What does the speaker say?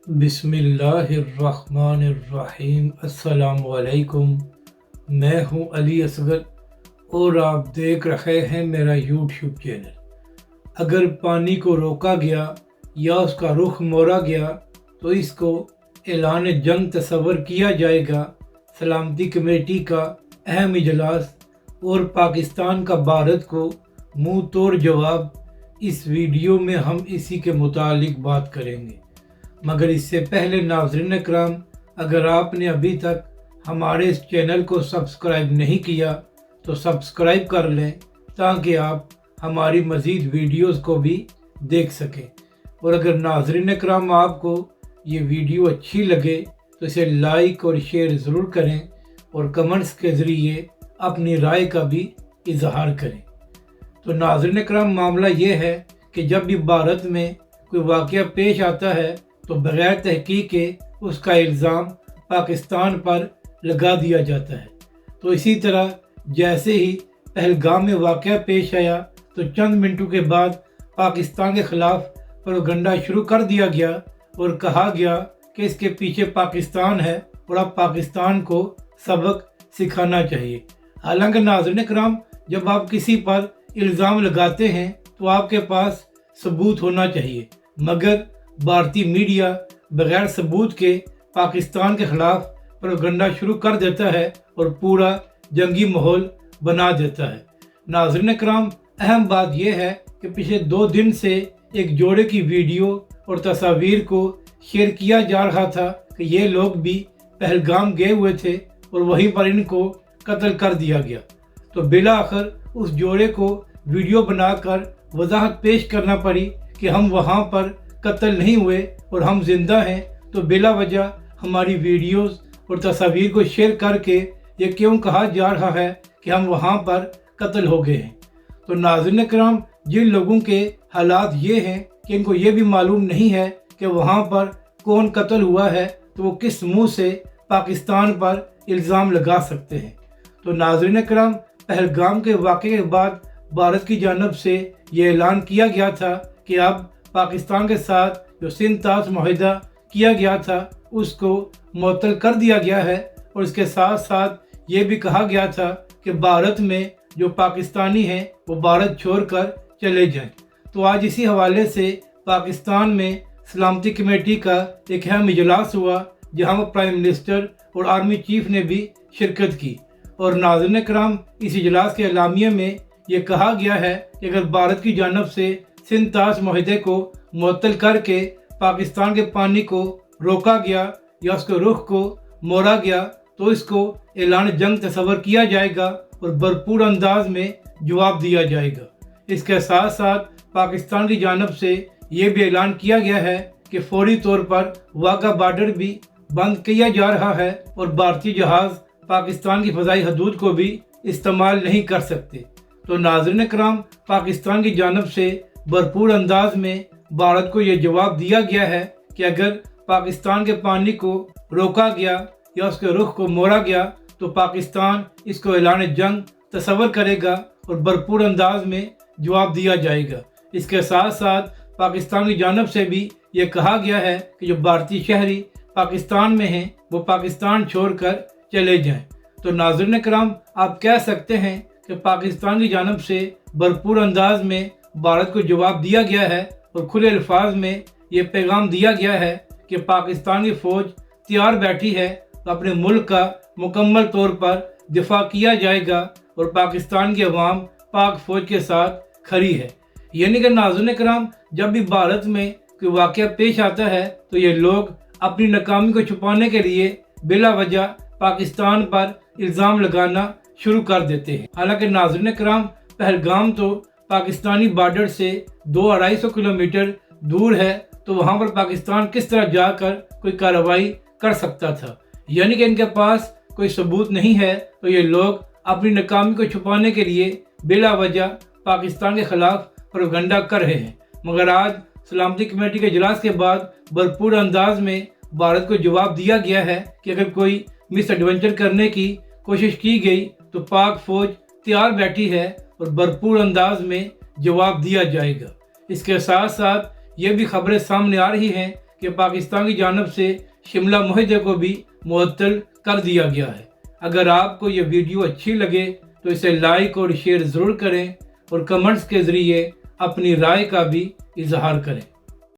बिस्मिल्लाहिर्रहमानिर्रहीम। अस्सलाम वालेकुम। मैं हूं अली असगर और आप देख रहे हैं मेरा यूट्यूब चैनल। अगर पानी को रोका गया या उसका रुख मोड़ा गया तो इसको ऐलान जंग तस्वर किया जाएगा। सलामती कमेटी का अहम इजलास और पाकिस्तान का भारत को मुंह तोड़ जवाब। इस वीडियो में हम इसी के मुतालिक बात करेंगे, मगर इससे पहले नाज़रीन इकराम, अगर आपने अभी तक हमारे इस चैनल को सब्सक्राइब नहीं किया तो सब्सक्राइब कर लें ताकि आप हमारी मज़ीद वीडियोस को भी देख सकें। और अगर नाज़रीन इकराम आपको ये वीडियो अच्छी लगे तो इसे लाइक और शेयर ज़रूर करें और कमेंट्स के ज़रिए अपनी राय का भी इजहार करें। तो नाज़रीन इकराम, मामला ये है कि जब भी भारत में कोई वाक़या पेश आता है तो बग़ैर तहकीक के उसका इल्ज़ाम पाकिस्तान पर लगा दिया जाता है। तो इसी तरह जैसे ही पहलगाम में वाक़या पेश आया तो चंद मिनटों के बाद पाकिस्तान के ख़िलाफ़ प्रोपगंडा शुरू कर दिया गया और कहा गया कि इसके पीछे पाकिस्तान है और अब पाकिस्तान को सबक सिखाना चाहिए। हालांकि नाज़रीन इकराम, जब आप किसी पर इल्ज़ाम लगाते हैं तो आपके पास सबूत होना चाहिए, मगर भारतीय मीडिया बग़ैर सबूत के पाकिस्तान के ख़िलाफ़ प्रोपगंडा शुरू कर देता है और पूरा जंगी माहौल बना देता है। नाज़रीन इकराम, अहम बात यह है कि पिछले 2 दिन से एक जोड़े की वीडियो और तस्वीर को शेयर किया जा रहा था कि ये लोग भी पहलगाम गए हुए थे और वहीं पर इनको कत्ल कर दिया गया। तो बिला आखिर उस जोड़े को वीडियो बनाकर वजाहत पेश करना पड़ी कि हम वहाँ पर कत्ल नहीं हुए और हम जिंदा हैं, तो बिला वजह हमारी वीडियोस और तस्वीर को शेयर करके ये क्यों कहा जा रहा है कि हम वहाँ पर कत्ल हो गए हैं। तो नाज़रीन इकराम, जिन लोगों के हालात ये हैं कि इनको ये भी मालूम नहीं है कि वहाँ पर कौन कत्ल हुआ है, तो वो किस मुँह से पाकिस्तान पर इल्ज़ाम लगा सकते हैं। तो नाज़रीन इकराम, पहलगाम के वाक़े के बाद भारत की जानब से ये ऐलान किया गया था कि अब पाकिस्तान के साथ जो सिंध-ताश मुआहदा किया गया था उसको मुअत्तल कर दिया गया है। और इसके साथ साथ ये भी कहा गया था कि भारत में जो पाकिस्तानी हैं वो भारत छोड़कर चले जाएं। तो आज इसी हवाले से पाकिस्तान में सलामती कमेटी का एक अहम इजलास हुआ, जहाँ प्राइम मिनिस्टर और आर्मी चीफ ने भी शिरकत की। और नाज़रीन इकराम, इस इजलास के एलामिया में ये कहा गया है कि अगर भारत की जानब से सिंध-ताश मुआहदे को मुअत्तल करके पाकिस्तान के पानी को रोका गया या उसके रुख को मोड़ा गया तो इसको ऐलान जंग तस्वर किया जाएगा और भरपूर अंदाज में जवाब दिया जाएगा। इसके साथ साथ पाकिस्तान की जानब से ये भी ऐलान किया गया है कि फौरी तौर पर वाघा बॉर्डर भी बंद किया जा रहा है और भारतीय जहाज़ पाकिस्तान की फ़ज़ाई हदूद को भी इस्तेमाल नहीं कर सकते। तो नाज़रीन इकराम, पाकिस्तान की जानब से भरपूर अंदाज में भारत को यह जवाब दिया गया है कि अगर पाकिस्तान के पानी को रोका गया या उसके रुख को मोड़ा गया तो पाकिस्तान इसको ऐलान जंग तस्वर करेगा और भरपूर अंदाज में जवाब दिया जाएगा। इसके साथ साथ पाकिस्तान की जानब से भी ये कहा गया है कि जो भारतीय शहरी पाकिस्तान में हैं वो पाकिस्तान छोड़कर चले जाएं। तो नाज़रीन इकराम, आप कह सकते हैं कि पाकिस्तान की जानब से भरपूर अंदाज में भारत को जवाब दिया गया है और खुले अल्फाज में ये पैगाम दिया गया है कि पाकिस्तान की फ़ौज तैयार बैठी है, तो अपने मुल्क का मुकम्मल तौर पर दिफा किया जाएगा और पाकिस्तान की अवाम पाक फ़ौज के साथ खड़ी है। यानी कि नाज़रीन इकराम, जब भी भारत में कोई वाक़या पेश आता है तो ये लोग अपनी नाकामी को छुपाने के लिए बिला वजह पाकिस्तान पर इल्ज़ाम लगाना शुरू कर देते हैं। हालांकि नाज़रीन इकराम, पहलगाम तो पाकिस्तानी बॉर्डर से 200-250 किलोमीटर दूर है, तो वहाँ पर पाकिस्तान किस तरह जाकर कोई कार्रवाई कर सकता था। यानी कि इनके पास कोई सबूत नहीं है, तो ये लोग अपनी नाकामी को छुपाने के लिए बिला वजह पाकिस्तान के ख़िलाफ़ प्रोपगंडा कर रहे हैं। मगर आज सलामती कमेटी के इजलास के बाद भरपूर अंदाज में भारत को जवाब दिया गया है कि अगर कोई मिस एडवेंचर करने की कोशिश की गई तो पाक फ़ौज तैयार बैठी है और भरपूर अंदाज में जवाब दिया जाएगा। इसके साथ साथ ये भी खबरें सामने आ रही हैं کہ پاکستان کی جانب سے شملہ معاہدے کو بھی معطل کر دیا گیا ہے۔ اگر آپ کو یہ ویڈیو اچھی لگے تو اسے لائک اور شیئر ضرور کریں اور کمنٹس کے ذریعے اپنی رائے کا بھی اظہار کریں۔